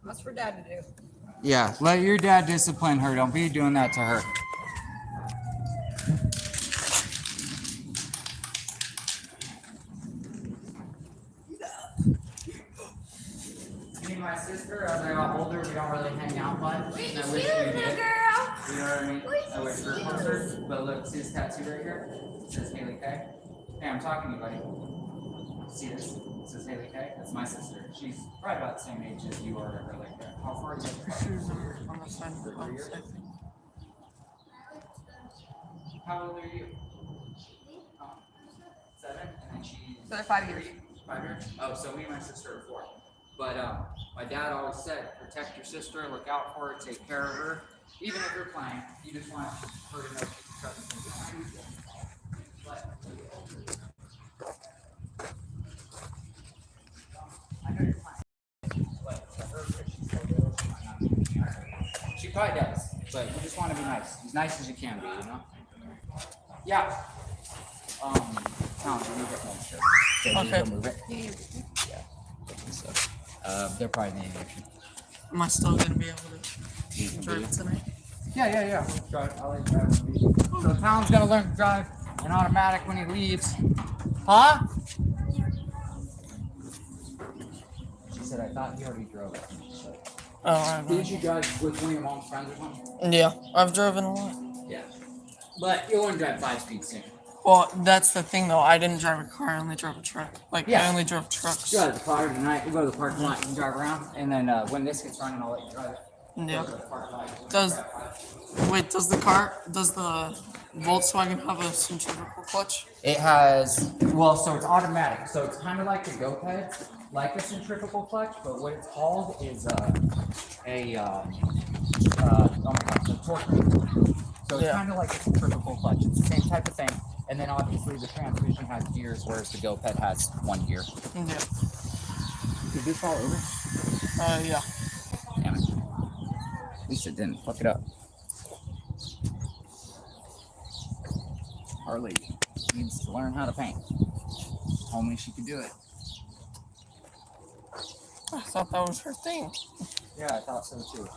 That's for Dad to do. Yeah, let your dad discipline her. Don't be doing that to her. Me and my sister, as I got older, we don't really hang out much. Wait, I you wish see we little did. girl? You know what I mean? I wish we were closer. But look, see this tattoo right here? It says Haley K. Hey, I'm talking to you, buddy. See this? It says Haley K. That's my sister. She's probably about the same age as you are, or like that. How far are you? She was on the side of the house, I think. How old are you? 7, and then she's So 5 years. 5 years. Oh, so me and my sister are 4. But my dad always said, protect your sister, look out for her, take care of her. Even if you're playing, you just want her to know she's trusted. I know you're playing. But for her, because she's so little, she might not be. She probably does, but you just want to be nice. As nice as you can be, you know? Yeah. Tom, move it home, sure. Okay. Move it. Yeah. So, they're probably in the action. Am I still gonna be able to drive it tonight? Yeah. Drive. I'll let you drive. So Tom's gonna learn to drive an automatic when he leaves. Huh? She said, I thought you already drove it. Oh, I Didn't you drive with one of your mom's friends or something? Yeah, I've driven a lot. Yeah. But you'll only drive 5 speed soon. Well, that's the thing though. I didn't drive a car. I only drove a truck. Like Yeah. I only drove trucks. You drive the car tonight. We'll go to the parking lot and drive around. And then when this gets running, I'll let you drive it. Yeah. Go to the parking lot. Does the Volkswagen have a centrifugal clutch? It has, well, so it's automatic. So it's kind of like the go-ped, like a centrifugal clutch, but what it's called is oh my gosh, a torque. So it's kind of like a centrifugal clutch. It's the same type of thing. And then obviously the transmission has gears, whereas the go-ped has 1 gear. Yeah. Did this fall over? Yeah. Damn it. At least it didn't. Fuck it up. Harley needs to learn how to paint. Told me she could do it. I thought that was her thing. Yeah, I thought so too.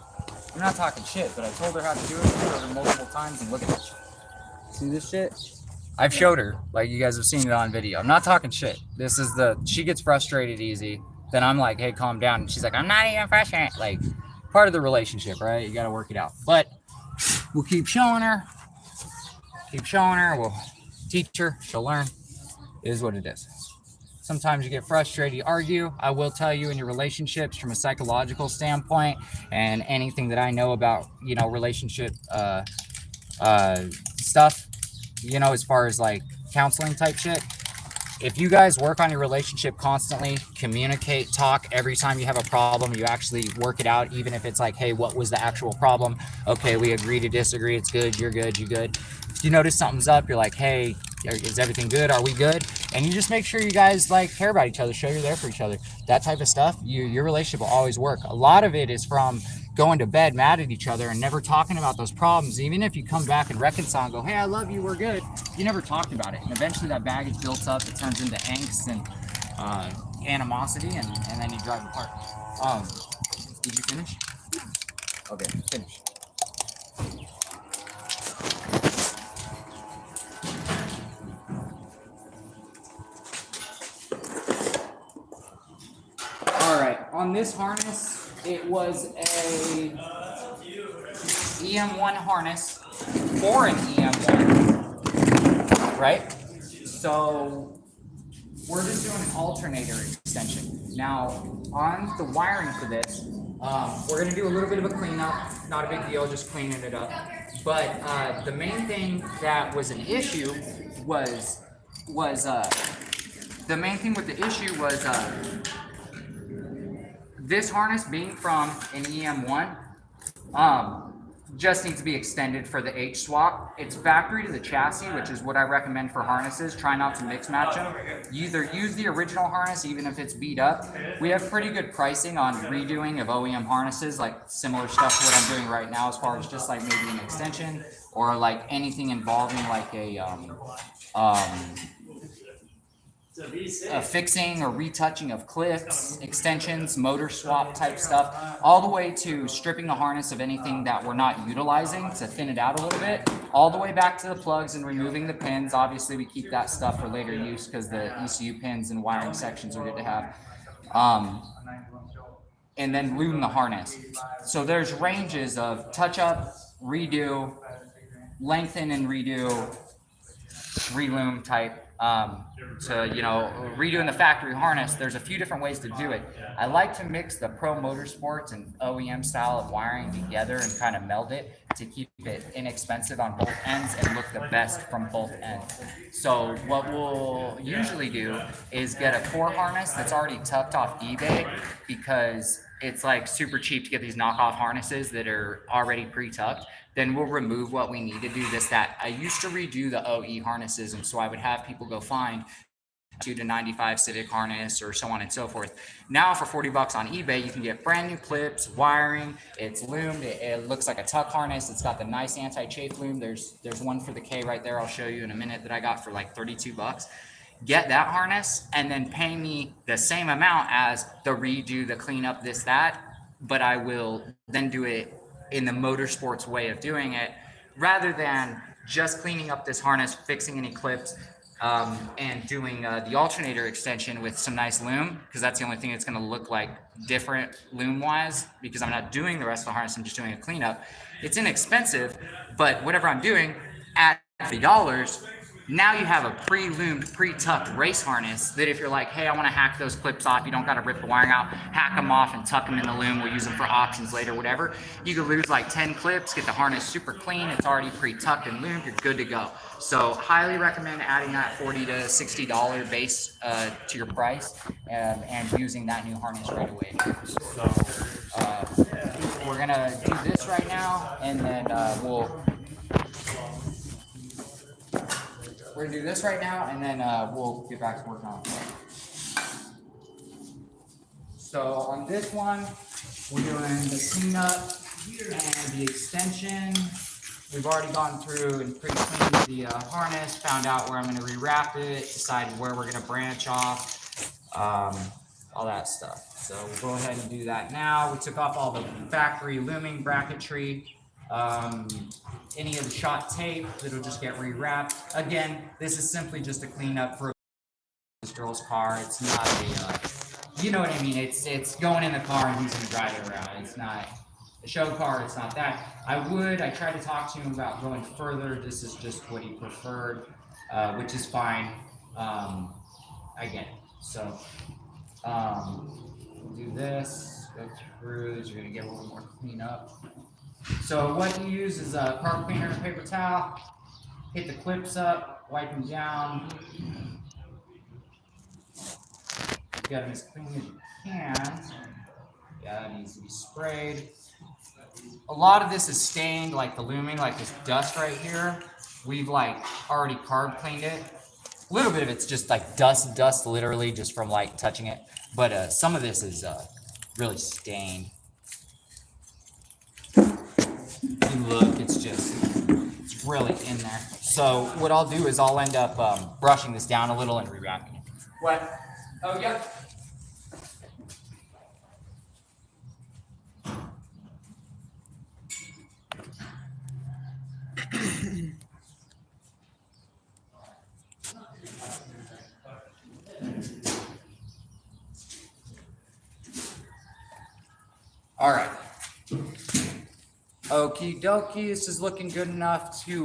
I'm not talking shit, but I told her how to do it. I showed her multiple times, and look at this. See this shit? I've showed her, like you guys have seen it on video. I'm not talking shit. This is she gets frustrated easy. Then I'm like, hey, calm down. And she's like, I'm not even frustrated. Like, part of the relationship, right? You got to work it out. But we'll keep showing her. We'll teach her. She'll learn. It is what it is. Sometimes you get frustrated, you argue. I will tell you in your relationships from a psychological standpoint and anything that I know about, relationship stuff, as far as like counseling type shit. If you guys work on your relationship constantly, communicate, talk every time you have a problem, you actually work it out, even if it's like, hey, what was the actual problem? Okay, we agree to disagree. It's good. You're good. You good. If you notice something's up, you're like, hey, is everything good? Are we good? And you just make sure you guys like care about each other, show you're there for each other. That type of stuff, your relationship will always work. A lot of it is from going to bed mad at each other and never talking about those problems. Even if you come back and reconcile and go, hey, I love you, we're good, you never talked about it. And eventually that baggage builds up, it turns into angst and animosity, and then you drive apart. Did you finish? Okay, finish. All right, on this harness, it was a em1 harness for an em1, right? So we're just doing an alternator extension. Now, on the wiring for this, we're gonna do a little bit of a cleanup. Not a big deal, just cleaning it up. But the main thing that was an issue was this harness being from an em1, just needs to be extended for the H swap. It's factory to the chassis, which is what I recommend for harnesses. Try not to mix match them. You either use the original harness, even if it's beat up. We have pretty good pricing on redoing of OEM harnesses, like similar stuff to what I'm doing right now, as far as just like maybe an extension or like anything involving like a fixing or retouching of clips, extensions, motor swap type stuff, all the way to stripping the harness of anything that we're not utilizing to thin it out a little bit, all the way back to the plugs and removing the pins. Obviously, we keep that stuff for later use because the ECU pins and wiring sections are good to have. And then lube the harness. So there's ranges of touch up, redo, lengthen and redo, relume type. To, you know, redoing the factory harness, there's a few different ways to do it. I like to mix the Pro Motorsports and OEM style of wiring together and kind of meld it to keep it inexpensive on both ends and look the best from both ends. So what we'll usually do is get a core harness that's already tucked off eBay, because it's like super cheap to get these knockoff harnesses that are already pre-tucked. Then we'll remove what we need to do this, that. I used to redo the OE harnesses, and so I would have people go find 2 to 95 Civic harness or so on and so forth. Now for 40 bucks on eBay, you can get brand new clips, wiring, it's loomed, it looks like a tuck harness, it's got the nice anti-chafe loom. There's one for the K right there, I'll show you in a minute, that I got for like 32 bucks. Get that harness and then pay me the same amount as the redo, the cleanup, this, that, but I will then do it in the motorsports way of doing it, rather than just cleaning up this harness, fixing any clips, and doing the alternator extension with some nice loom, because that's the only thing that's going to look like different loom wise, because I'm not doing the rest of the harness, I'm just doing a cleanup. It's inexpensive, but whatever I'm doing at $50, now you have a pre-loomed, pre-tucked race harness that if you're like, hey, I want to hack those clips off, you don't got to rip the wiring out, hack them off and tuck them in the loom, we'll use them for options later, whatever. You could lose like 10 clips, get the harness super clean, it's already pre-tucked and loomed, you're good to go. So highly recommend adding that $40 to $60 base to your price, and using that new harness right away. So we're gonna do this right now, and then we're gonna do this right now, and then we'll get back to working on it. So on this one, we're doing the cleanup and the extension. We've already gone through and pre-cleaned the harness, found out where I'm gonna rewrap it, decided where we're gonna branch off, all that stuff. So we'll go ahead and do that now. We took off all the factory looming bracketry, any of the shot tape that'll just get rewrapped. Again, this is simply just a cleanup for this girl's car. It's not a, you know what I mean? It's going in the car and he's gonna drive it around. It's not a show car. It's not that. I tried to talk to him about going further. This is just what he preferred, which is fine. I get it. So we'll do this, go through this. You're gonna get a little more cleanup. So what you use is a car cleaner and a paper towel. Hit the clips up, wipe them down. Get them as clean as you can. Yeah, it needs to be sprayed. A lot of this is stained, like the looming, like this dust right here. We've like already carb cleaned it. A little bit of it's just like dust literally just from like touching it. But some of this is really stained. You look, it's really in there. So what I'll do is I'll end up brushing this down a little and rewrapping it. What? Oh, yeah. All right. Okie dokie, this is looking good enough to,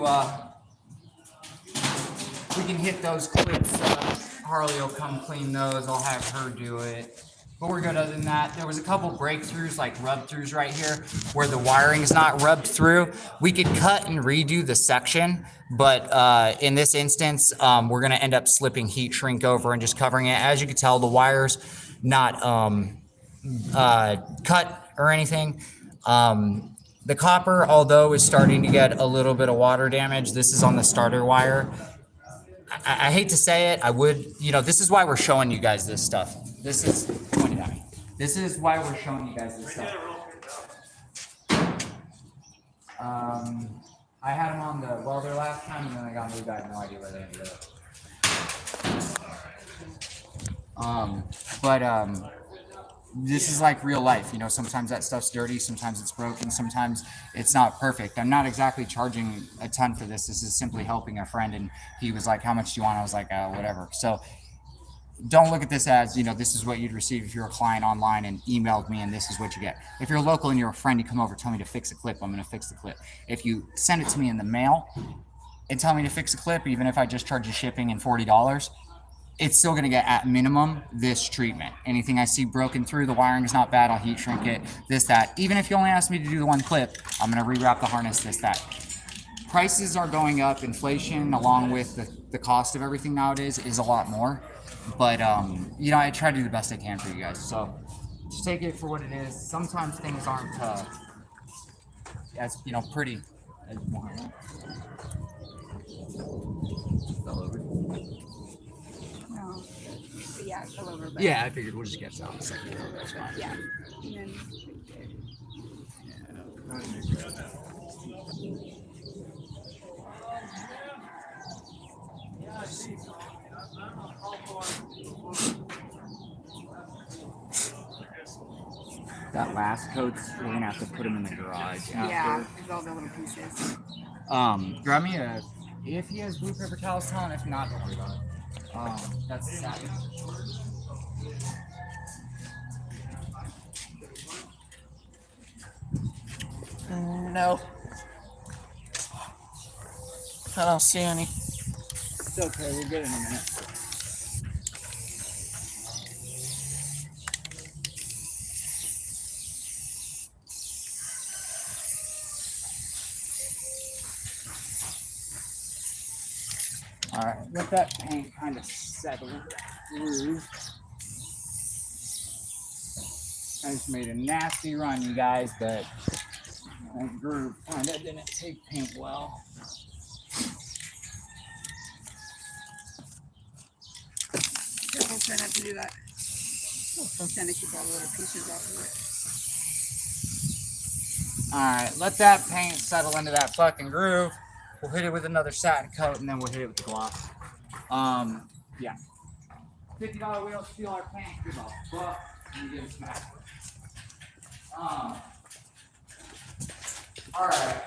we can hit those clips. Harley will come clean those. I'll have her do it. But we're good other than that. There was a couple breakthroughs, like rub-throughs right here, where the wiring's not rubbed through. We could cut and redo the section, but in this instance, we're gonna end up slipping heat shrink over and just covering it. As you can tell, the wire's not cut or anything. The copper, although, is starting to get a little bit of water damage. This is on the starter wire. I hate to say it. I would, this is why we're showing you guys this stuff. This is, point it at me. This is why we're showing you guys this stuff. I had them on the welder last time, and then I got moved. I have no idea where they ended up. But this is like real life, you know. Sometimes that stuff's dirty, sometimes it's broken, sometimes it's not perfect. I'm not exactly charging a ton for this. This is simply helping a friend, and he was like, how much do you want? I was like, whatever. So don't look at this as, you know, this is what you'd receive if you're a client online and emailed me and this is what you get. If you're local and you're a friend, you come over, tell me to fix a clip, I'm going to fix the clip. If you send it to me in the mail and tell me to fix a clip, even if I just charge you shipping and $40, it's still going to get at minimum this treatment. Anything I see broken through, the wiring is not bad, I'll heat shrink it, this, that. Even if you only ask me to do the one clip, I'm going to rewrap the harness, this, that. Prices are going up. Inflation, along with the cost of everything nowadays, is a lot more. But, you know, I try to do the best I can for you guys. So just take it for what it is. Sometimes things aren't as, you know, pretty as you want. No. But yeah, it's all over. But Yeah, I figured we'll just get some. That's fine. yeah. And then That last coat's, we're gonna have to put them in the garage. yeah, there's all the little pieces. Grab me a. If he has blue paper towels, tell him. If not, don't worry about it. That's the satin. No. I don't see any. It's okay. We'll get it in a minute. All right, let that paint kind of settle through. I just made a nasty run, you guys, but that groove kind of didn't take paint well. Careful, try not to do that. Trying to keep all the little pieces off of it. All right, let that paint settle into that fucking groove. We'll hit it with another satin coat, and then we'll hit it with the gloss. Yeah. $50 wheel, steal our paint, give a buck, and get it smacked. All right,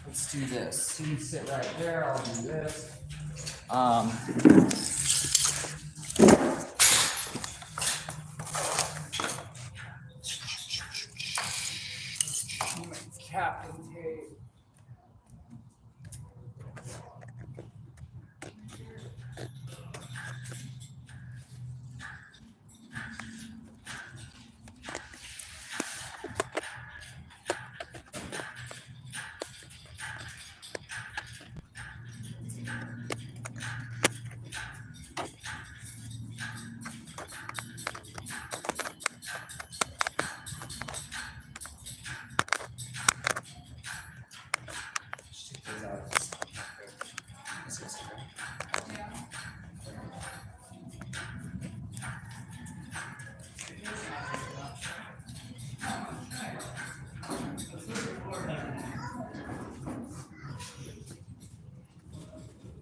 let's do this. You can sit right there. I'll do this. Captain tape.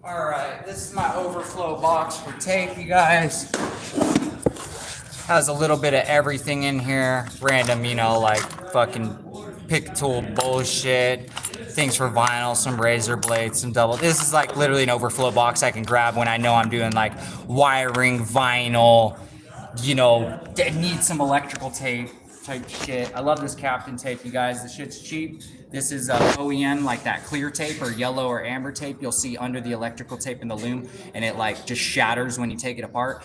All right, this is my overflow box for tape, you guys. Has a little bit of everything in here. Random, you know, like fucking pick tool bullshit. Things for vinyl, some razor blades, some double. This is like literally an overflow box I can grab when I know I'm doing like wiring, vinyl, you know, need some electrical tape type shit. I love this Captain tape, you guys. This shit's cheap. This is OEM, like that clear tape or yellow or amber tape you'll see under the electrical tape in the loom, and it like just shatters when you take it apart.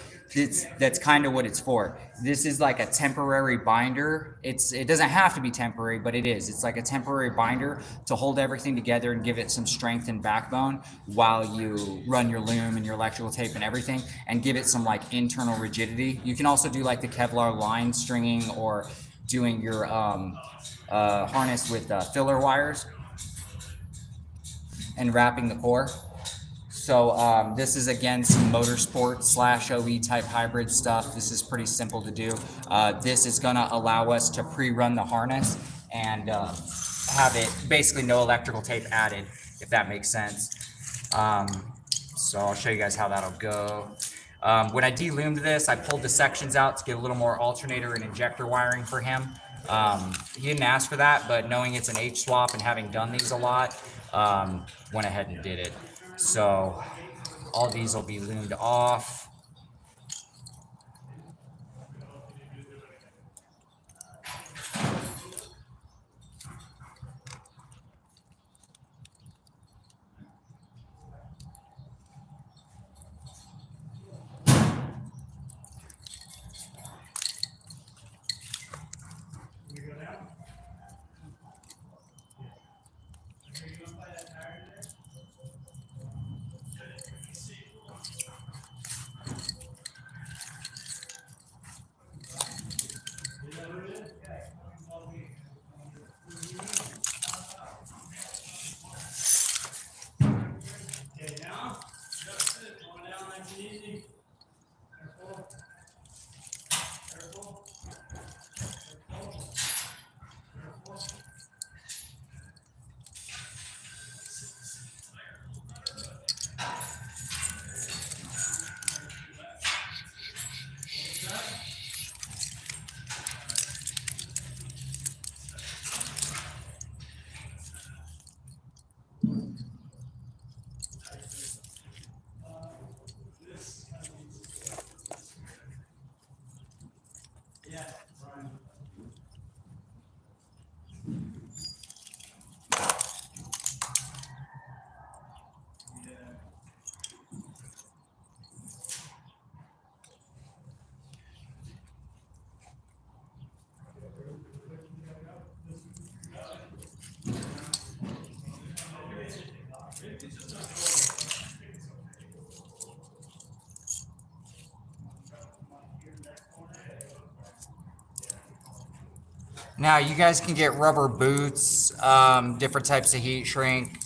That's kind of what it's for. This is like a temporary binder. It doesn't have to be temporary, but it is. It's like a temporary binder to hold everything together and give it some strength and backbone while you run your loom and your electrical tape and everything, and give it some like internal rigidity. You can also do like the Kevlar line stringing or doing your harness with filler wires and wrapping the core. So this is again some motorsport / OE type hybrid stuff. This is pretty simple to do. This is gonna allow us to pre-run the harness and have it basically no electrical tape added, if that makes sense. So I'll show you guys how that'll go. When I deloomed this, I pulled the sections out to get a little more alternator and injector wiring for him. He didn't ask for that, but knowing it's an H swap and having done these a lot, went ahead and did it. So all these will be loomed off. Now you guys can get rubber boots, different types of heat shrink,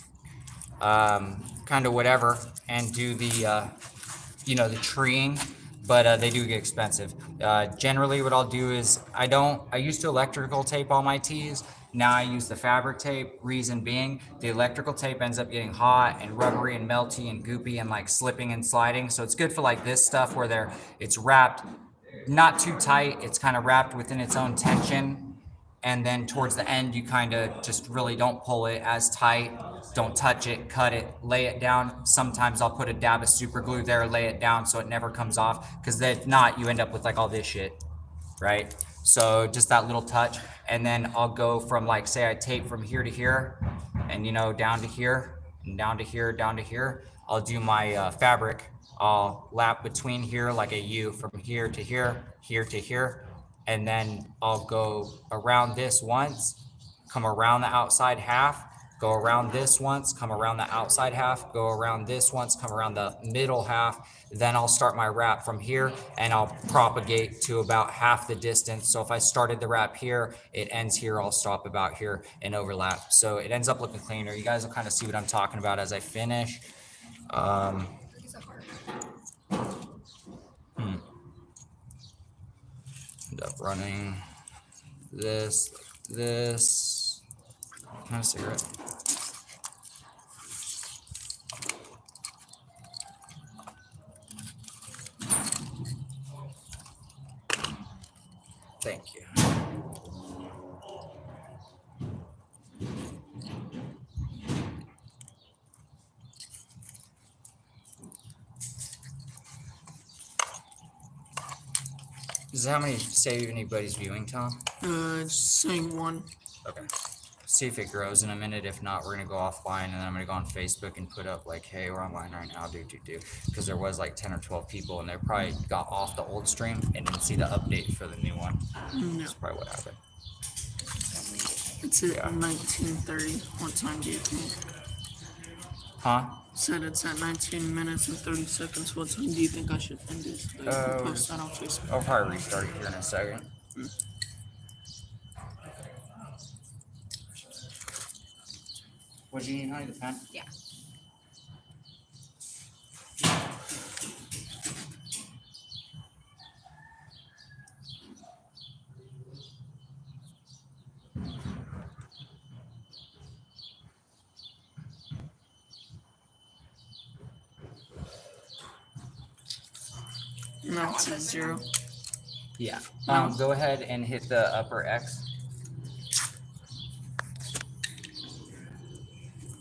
kind of whatever, and do the, the treeing, but they do get expensive. Generally what I'll do is I used to electrical tape all my tees. Now I use the fabric tape, reason being the electrical tape ends up getting hot and rubbery and melty and goopy and like slipping and sliding. So it's good for like this stuff where it's wrapped not too tight. It's kind of wrapped within its own tension. And then towards the end, you kind of just really don't pull it as tight. Don't touch it, cut it, lay it down. Sometimes I'll put a dab of super glue there, lay it down so it never comes off. Because if not, you end up with like all this shit, right? So just that little touch. And then I'll go from like, say I tape from here to here and down to here and down to here, down to here. I'll do my fabric. I'll lap between here like a U from here to here, here to here. And then I'll go around this once, come around the outside half, go around this once, come around the outside half, go around this once, come around the middle half. Then I'll start my wrap from here and I'll propagate to about half the distance. So if I started the wrap here, it ends here, I'll stop about here and overlap. So it ends up looking cleaner. You guys will kind of see what I'm talking about as I finish. End up running this. Can I have a cigarette? Thank you. Is that how many save anybody's viewing, Tom? Saying one. Okay. See if it grows in a minute. If not, we're gonna go offline, and then I'm gonna go on Facebook and put up like, "Hey, we're online right now, do," because there was like 10 or 12 people, and they probably got off the old stream and didn't see the update for the new one. No. That's probably what happened. It's at 19:30. What time do you think? Huh? Said it's at 19 minutes and 30 seconds. What time do you think I should end this? Post that on Facebook. I'll probably restart it here in a second. What do you need, honey? The pen? Yeah. No, it says 0. Yeah. No. Go ahead and hit the upper X.